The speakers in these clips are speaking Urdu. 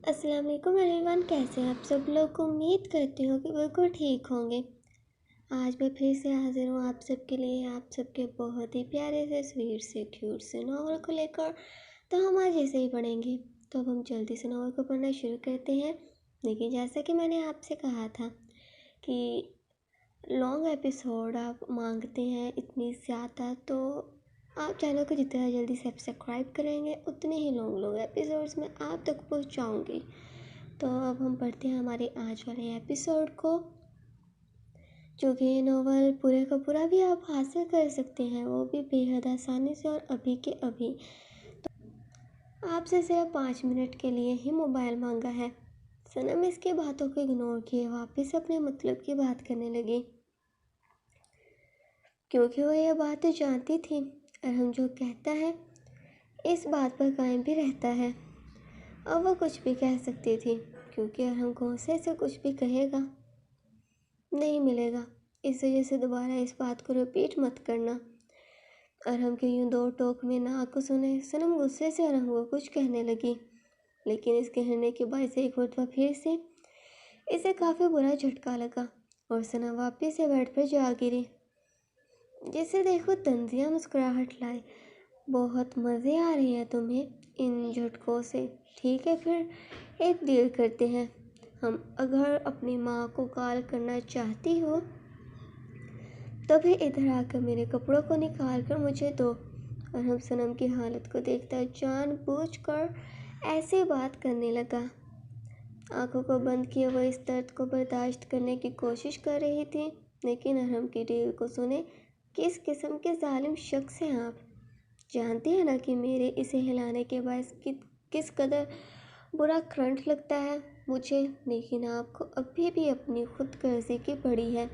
السلام علیکم ایوریون، کیسے ہیں آپ سب لوگ؟ امید کرتی ہوں کہ بالکل ٹھیک ہوں گے۔ آج میں پھر سے حاضر ہوں آپ سب کے لیے، آپ سب کے بہت ہی پیارے سے سویٹ سے کیوٹ سے ناول کو لے کر۔ تو ہم آج ایسے ہی پڑھیں گے، تو اب ہم جلدی سے ناول کو پڑھنا شروع کرتے ہیں۔ لیکن جیسا کہ میں نے آپ سے کہا تھا کہ لانگ ایپیسوڈ آپ مانگتے ہیں اتنی زیادہ، تو آپ چینل کو جتنا جلدی سبسکرائب کریں گے اتنے ہی لانگ ایپیسوڈس میں آپ تک پہنچاؤں گی۔ تو اب ہم پڑھتے ہیں ہمارے آج والے ایپیسوڈ کو، جو کہ یہ ناول پورے کا پورا بھی آپ حاصل کر سکتے ہیں، وہ بھی بے حد آسانی سے اور ابھی کے ابھی۔ تو آپ سے صرف 5 منٹ کے لیے ہی موبائل مانگا ہے۔ صنم اس کی باتوں کو اگنور کیے واپس اپنے مطلب کی بات کرنے لگی، کیونکہ وہ یہ بات جانتی تھی ارحم جو کہتا ہے اس بات پر قائم بھی رہتا ہے۔ اب وہ کچھ بھی کہہ سکتی تھی، کیونکہ ارحم غصے سے کچھ بھی کہے گا نہیں ملے گا، اس وجہ سے دوبارہ اس بات کو رپیٹ مت کرنا۔ ارحم کے یوں دو ٹوک میں نہ کو سنے صنم غصے سے ارحم کو کچھ کہنے لگی، لیکن اس کہنے کے باعث ایک مرتبہ پھر سے اسے کافی برا جھٹکا لگا اور صنم واپس سے بیڈ پر جا گری، جسے دیکھو تنزیہ مسکراہٹ لائے۔ بہت مزے آ رہے ہیں تمہیں ان جھٹکوں سے، ٹھیک ہے پھر ایک ڈیل کرتے ہیں، اگر اپنی ماں کو کال کرنا چاہتی ہو تو پھر ادھر آ کر میرے کپڑوں کو نکال کر مجھے دو۔ ارحم صنم کی حالت کو دیکھتا جان بوجھ کر ایسی بات کرنے لگا۔ آنکھوں کو بند کیے وہ اس درد کو برداشت کرنے کی کوشش کر رہی تھی، لیکن ارحم کی ڈیل کو سنے کس قسم کے ظالم شخص ہیں آپ؟ جانتی ہیں نا کہ میرے اسے ہلانے کے باعث کس قدر برا کرنٹ لگتا ہے مجھے، لیکن آپ کو ابھی بھی اپنی خود غرضی کی پڑی ہے۔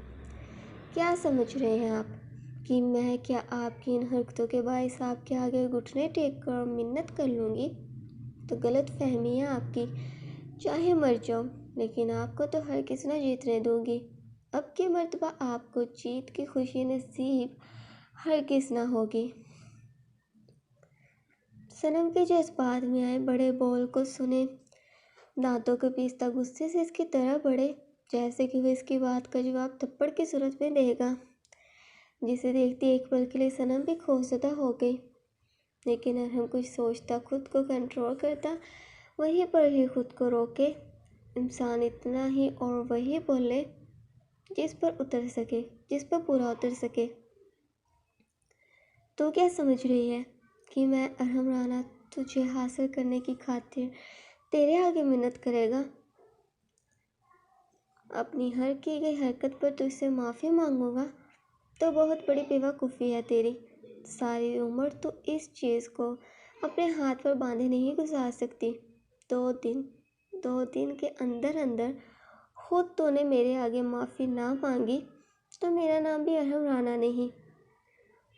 کیا سمجھ رہے ہیں آپ کہ میں کیا آپ کی ان حرکتوں کے باعث آپ کے آگے گھٹنے ٹیک کر منت کر لوں گی؟ تو غلط فہمی ہے آپ کی، چاہے مر جاؤ لیکن آپ کو تو ہرگز نہ جیتنے دوں گی۔ اب کی مرتبہ آپ کو جیت کی خوشی نصیب ہرگز نہ ہوگی۔ صنم کے جذبات میں آئے بڑے بول کو سنے، دانتوں کو پیستا غصے سے اس کی طرح بڑھے، جیسے کہ وہ اس کی بات کا جواب تھپڑ کی صورت میں دے گا، جسے دیکھتی ایک پل کے لیے صنم بھی خوفزدہ ہو گئی۔ لیکن ارحم کچھ سوچتا، خود کو کنٹرول کرتا، وہیں پر ہی خود کو روکے۔ انسان اتنا ہی اور وہی بولے جس پر پورا اتر سکے۔ تو کیا سمجھ رہی ہے کہ میں ارحم رانا تجھے حاصل کرنے کی خاطر تیرے آگے منت کرے گا؟ اپنی ہر کی گئی حرکت پر تجھ سے معافی مانگوں گا؟ تو بہت بڑی بیوقوفی ہے تیری۔ ساری عمر تو اس چیز کو اپنے ہاتھ پر باندھے نہیں گزار سکتی۔ دو دن کے اندر خود تو نے میرے آگے معافی نہ مانگی تو میرا نام بھی ارحم رانا نہیں،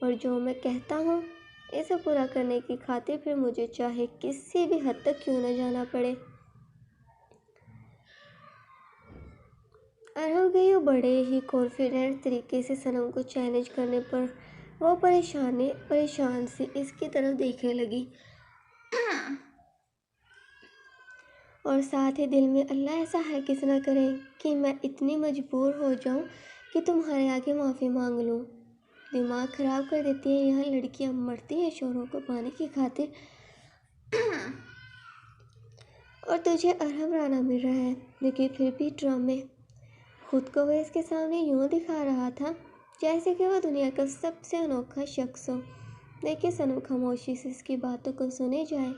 اور جو میں کہتا ہوں اسے پورا کرنے کی خاطر پھر مجھے چاہے کسی بھی حد تک کیوں نہ جانا پڑے۔ ارحم کے یوں بڑے ہی کانفیڈنٹ طریقے سے صنم کو چیلنج کرنے پر وہ پریشان سی اس کی طرف دیکھنے لگی، اور ساتھ ہی دل میں اللہ ایسا ہرگز نہ کرے کہ میں اتنی مجبور ہو جاؤں کہ تمہارے آگے معافی مانگ لوں۔ دماغ خراب کر دیتی ہے، یہاں لڑکیاں مرتی ہیں شوہروں کو پانے کی خاطر، اور تجھے ارحم رانا مل رہا ہے۔ لیکن پھر بھی ڈرامے، خود کو وہ اس کے سامنے یوں دکھا رہا تھا جیسے کہ وہ دنیا کا سب سے انوکھا شخص ہو۔ لیکن صنم خاموشی سے اس کی باتوں کو سنے جائے۔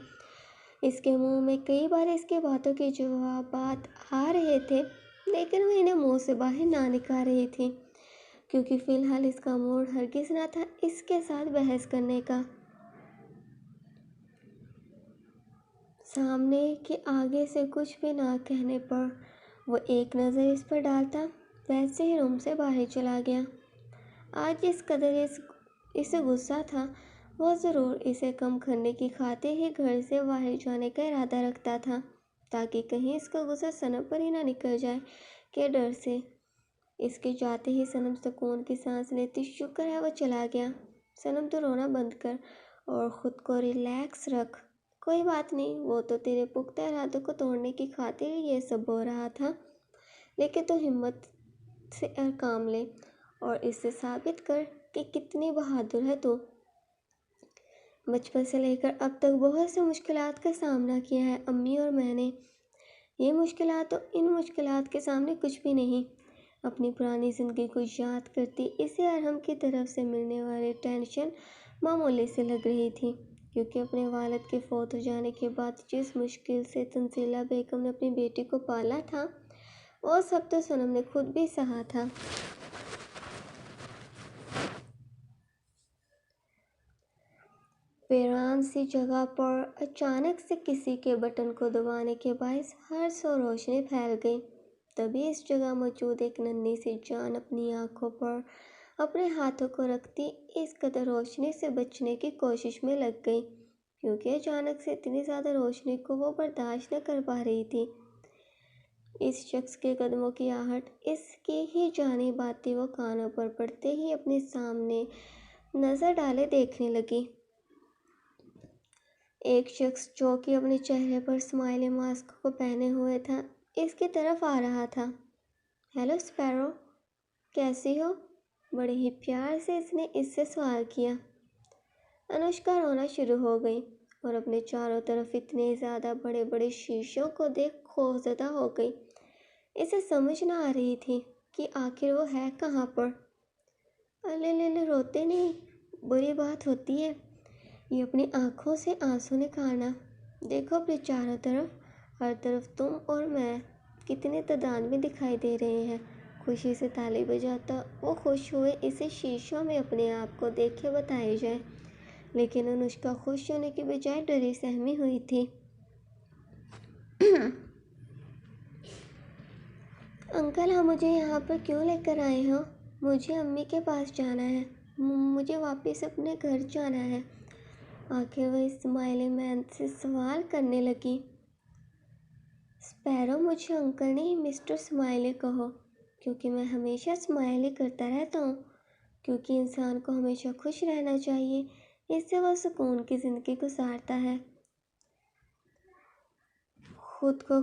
اس کے منہ میں کئی بار اس کی باتوں کے جوابات آ رہے تھے، لیکن وہ انہیں منہ سے باہر نہ نکال رہی تھی، کیونکہ فی الحال اس کا موڈ ہرگز نہ تھا اس کے ساتھ بحث کرنے کا۔ سامنے کہ آگے سے کچھ بھی نہ کہنے پر وہ ایک نظر اس پر ڈالتا، ویسے ہی روم سے باہر چلا گیا۔ آج جس قدر اسے غصہ تھا، وہ ضرور اسے کم کرنے کی خاطر ہی گھر سے باہر جانے کا ارادہ رکھتا تھا، تاکہ کہیں اس کا غصہ صنم پر ہی نہ نکل جائے کے ڈر سے۔ اس کے جاتے ہی صنم سکون کی سانس لیتی، شکر ہے وہ چلا گیا۔ صنم تو رونا بند کر اور خود کو ریلیکس رکھ، کوئی بات نہیں، وہ تو تیرے پختہ ارادوں کو توڑنے کی خاطر یہ سب ہو رہا تھا، لیکن تو ہمت سے کام لے اور اس سے ثابت کر کہ کتنی بہادر ہے تو۔ بچپن سے لے کر اب تک بہت سی مشکلات کا سامنا کیا ہے امی اور میں نے۔ یہ مشکلات تو ان مشکلات کے سامنے کچھ بھی نہیں۔ اپنی پرانی زندگی کو یاد کرتی اسے ارحم کی طرف سے ملنے والی ٹینشن معمولی سے لگ رہی تھی، کیونکہ اپنے والد کے فوت ہو جانے کے بعد جس مشکل سے تنزیلہ بیگم نے اپنی بیٹی کو پالا تھا، وہ سب تو صنم نے خود بھی سہا تھا۔ ویران سی جگہ پر اچانک سے کسی کے بٹن کو دبانے کے باعث ہر سو روشنی پھیل گئی۔ تبھی اس جگہ موجود ایک ننھی سی جان اپنی آنکھوں پر اپنے ہاتھوں کو رکھتی اس قدر روشنی سے بچنے کی کوشش میں لگ گئی، کیونکہ اچانک سے اتنی زیادہ روشنی کو وہ برداشت نہ کر پا رہی تھی۔ اس شخص کے قدموں کی آہٹ، اس کی ہی جانب آتی وہ کانوں پر پڑتے ہی اپنے سامنے نظر ڈالے دیکھنے لگی۔ ایک شخص جو کہ اپنے چہرے پر اسمائلی ماسک کو پہنے ہوئے تھا، اس کی طرف آ رہا تھا۔ ہیلو اسپیرو، کیسی ہو؟ بڑے ہی پیار سے اس نے اس سے سوال کیا۔ انوشکا رونا شروع ہو گئی اور اپنے چاروں طرف اتنے زیادہ بڑے بڑے شیشوں کو دیکھ خوفزدہ ہو گئی۔ اسے سمجھ نہ آ رہی تھی کہ آخر وہ ہے کہاں پر۔ لے روتے نہیں، بری بات ہوتی ہے یہ اپنی آنکھوں سے آنسو نکالنا۔ دیکھو اپنے چاروں طرف، ہر طرف تم اور میں کتنے تعداد میں دکھائی دے رہے ہیں۔ خوشی سے تالی بجاتا وہ خوش ہوئے اسے شیشوں میں اپنے آپ کو دیکھے بتائے جائے، لیکن انوشکا خوش ہونے کی بجائے ڈری سہمی ہوئی تھی۔ انکل، ہم مجھے یہاں پر کیوں لے کر آئے ہو؟ مجھے امی کے پاس جانا ہے، مجھے واپس اپنے گھر جانا ہے، آخر وہ اسمائلی مین سے سوال کرنے لگی۔ اسپیرو، مجھے انکل نہیں مسٹر اسمائلی کہو، کیونکہ میں ہمیشہ اسمائل کرتا رہتا ہوں، کیونکہ انسان کو ہمیشہ خوش رہنا چاہیے، اس سے وہ سکون کی زندگی گزارتا ہے۔ خود کو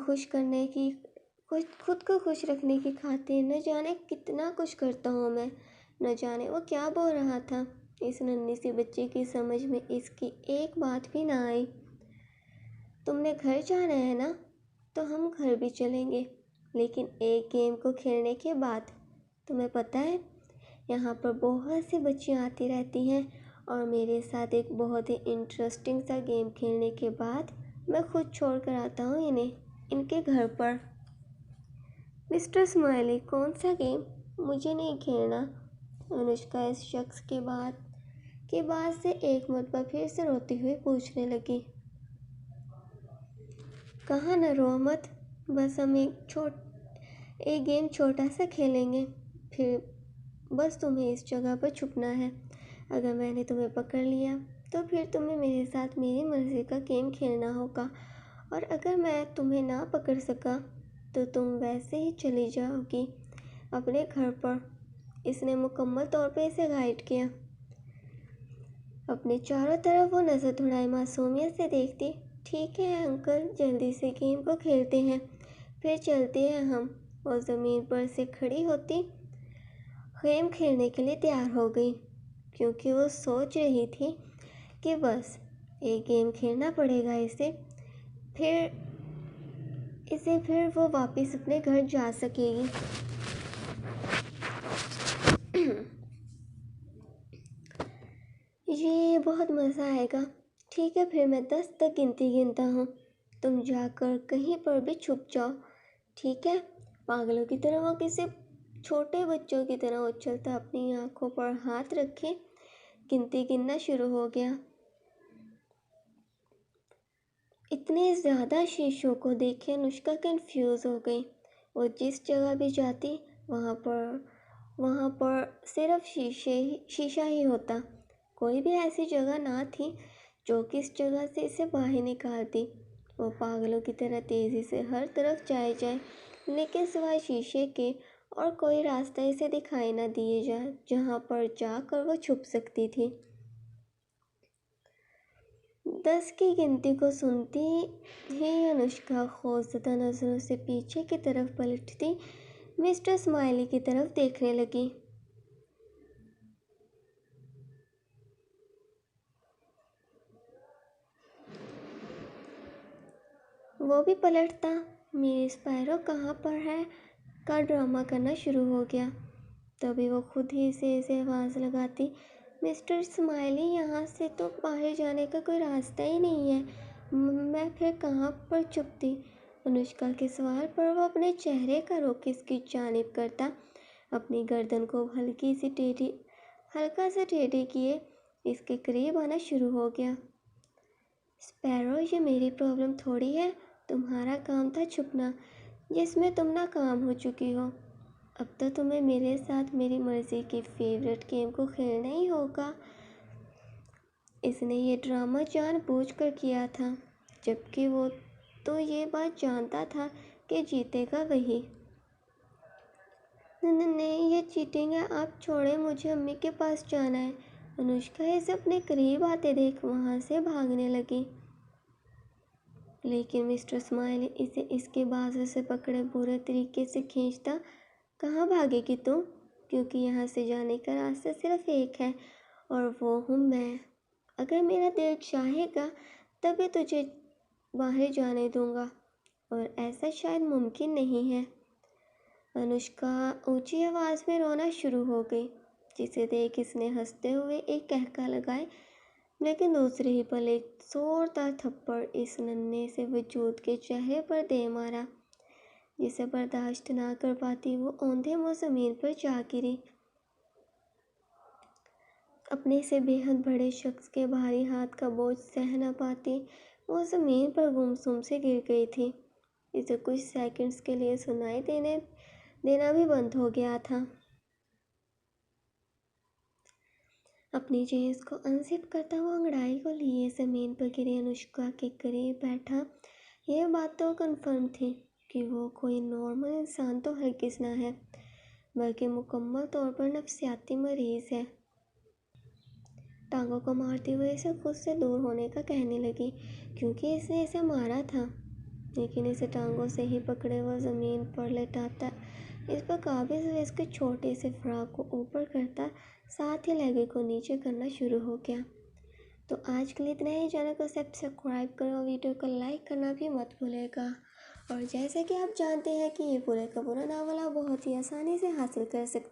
خوش رکھنے کی خاطر نہ جانے کتنا کچھ کرتا ہوں میں۔ نہ جانے وہ کیا بول رہا تھا، اس ننھی سی بچی کی سمجھ میں اس کی ایک بات بھی نہ آئی۔ تم نے گھر جانا ہے نا، تو ہم گھر بھی چلیں گے، لیکن ایک گیم کو کھیلنے کے بعد۔ تمہیں پتہ ہے یہاں پر بہت سی بچیاں آتی رہتی ہیں اور میرے ساتھ ایک بہت ہی انٹرسٹنگ سا گیم کھیلنے کے بعد میں خود چھوڑ کر آتا ہوں انہیں ان کے گھر پر۔ مسٹر اسمائلی، کون سا گیم؟ مجھے نہیں کھیلنا۔ انوشکا اس شخص کے بعد سے ایک مرتبہ پھر سے روتی ہوئی پوچھنے لگی۔ کہاں نہ رو مت، بس ہم ایک گیم چھوٹا سا کھیلیں گے، پھر بس تمہیں اس جگہ پر چھپنا ہے۔ اگر میں نے تمہیں پکڑ لیا تو پھر تمہیں میرے ساتھ میری مرضی کا گیم کھیلنا ہوگا، اور اگر میں تمہیں نہ پکڑ سکا تو تم ویسے ہی چلی جاؤ گی اپنے گھر پر۔ اس نے مکمل طور پہ اسے گائیڈ کیا۔ اپنے چاروں طرف وہ نظر دوڑائے معصومیت سے دیکھتی۔ ٹھیک ہے انکل، جلدی سے گیم کو کھیلتے ہیں، پھر چلتے ہیں ہم۔ وہ زمین پر سے کھڑی ہوتی گیم کھیلنے کے لیے تیار ہو گئی، کیونکہ وہ سوچ رہی تھی کہ بس ایک گیم کھیلنا پڑے گا پھر وہ واپس اپنے گھر جا سکے گی۔ یہ بہت مزہ آئے گا۔ ٹھیک ہے، پھر میں 10 تک گنتا ہوں، تم جا کر کہیں پر بھی چھپ جاؤ، ٹھیک ہے؟ پاگلوں کی طرح وہ کسی چھوٹے بچوں کی طرح اچھلتا اپنی آنکھوں پر ہاتھ رکھے گننا شروع ہو گیا۔ اتنے زیادہ شیشوں کو دیکھے انوشکا کنفیوز ہو گئی۔ وہ جس جگہ بھی جاتی وہاں پر صرف شیشہ ہی ہوتا، کوئی بھی ایسی جگہ نہ تھی جو کہ اس جگہ سے اسے باہر نکالتی۔ وہ پاگلوں کی طرح تیزی سے ہر طرف جائے لیکن سوائے شیشے کے اور کوئی راستہ اسے دکھائی نہ دیے جہاں پر جا کر وہ چھپ سکتی تھی۔ 10 کی گنتی کو سنتی ہی انوشکا خوفزدہ نظروں سے پیچھے کی طرف پلٹتی مسٹر اسماعیلی کی طرف دیکھنے لگی۔ وہ بھی پلٹتا، میری اسپائرو کہاں پر ہے کا ڈرامہ کرنا شروع ہو گیا۔ تبھی وہ خود ہی سے اسے آواز لگاتی، مسٹر اسماعیلی، یہاں سے تو باہر جانے کا کوئی راستہ ہی نہیں ہے، میں پھر کہاں پر چھپتی؟ انوشکا کے سوال پر وہ اپنے چہرے کا رخ اس کی جانب کرتا اپنی گردن کو ہلکا سا ٹیڑھی کیے اس کے قریب آنا شروع ہو گیا۔ اسپیرو، یہ میری پرابلم تھوڑی ہے، تمہارا کام تھا چھپنا، جس میں تم ناکام ہو چکی ہو۔ اب تو تمہیں میرے ساتھ میری مرضی کی فیورٹ گیم کو کھیلنا ہی ہوگا۔ اس نے یہ ڈرامہ جان بوجھ کر کیا تھا، جبکہ وہ تو یہ بات جانتا تھا کہ جیتے گا وہی۔ نہیں، یہ چیٹنگ ہے، آپ چھوڑیں، مجھے امی کے پاس جانا ہے۔ انوشکا اسے اپنے قریب آتے دیکھ وہاں سے بھاگنے لگی، لیکن مسٹر اسماعیلی اسے اس کے بازو سے پکڑے برے طریقے سے کھینچتا، کہاں بھاگے گی تم؟ کیونکہ یہاں سے جانے کا راستہ صرف ایک ہے اور وہ ہوں میں۔ اگر میرا دل چاہے گا تبھی تجھے باہر جانے دوں گا، اور ایسا شاید ممکن نہیں ہے۔ انوشکا اونچی آواز میں رونا شروع ہو گئی، جسے دیکھ اس نے ہنستے ہوئے ایک قہقہ لگائے، لیکن دوسرے ہی پل ایک زوردار تھپڑ اس ننھے سے وجود کے چہرے پر دے مارا، جسے برداشت نہ کر پاتی وہ اوندھے منہ زمین پر جا گری۔ اپنے سے بے حد بڑے شخص کے بھاری ہاتھ کا بوجھ سہ نہ پاتی وہ زمین پر گم سم سے گر گئی تھی۔ اسے کچھ سیکنڈز کے لیے سنائی دینا بھی بند ہو گیا تھا۔ اپنی جینس کو انزپ کرتا وہ انگڑائی کو لیے زمین پر گری انوشکا کے قریب بیٹھا۔ یہ بات تو کنفرم تھی کہ وہ کوئی نارمل انسان تو ہرگز نہ ہے، بلکہ مکمل طور پر نفسیاتی مریض ہے۔ ٹانگوں کو مارتے ہوئے اسے خود سے دور ہونے کا کہنے لگی، کیونکہ اس نے اسے مارا تھا، لیکن اسے ٹانگوں سے ہی پکڑے وہ زمین پر لیٹاتا، اس پر قابض ہوئے اس کے چھوٹے سے فراق کو اوپر کرتا، ساتھ ہی لہنگے کو نیچے کرنا شروع ہو گیا۔ تو آج کے لیے اتنا ہی، چینل کو سبسکرائب کرو اور ویڈیو کو لائک کرنا بھی مت بھولے گا۔ اور جیسے کہ آپ جانتے ہیں کہ یہ پورے کا پورا ناول آپ بہت ہی آسانی سے حاصل کر سکتے ہیں۔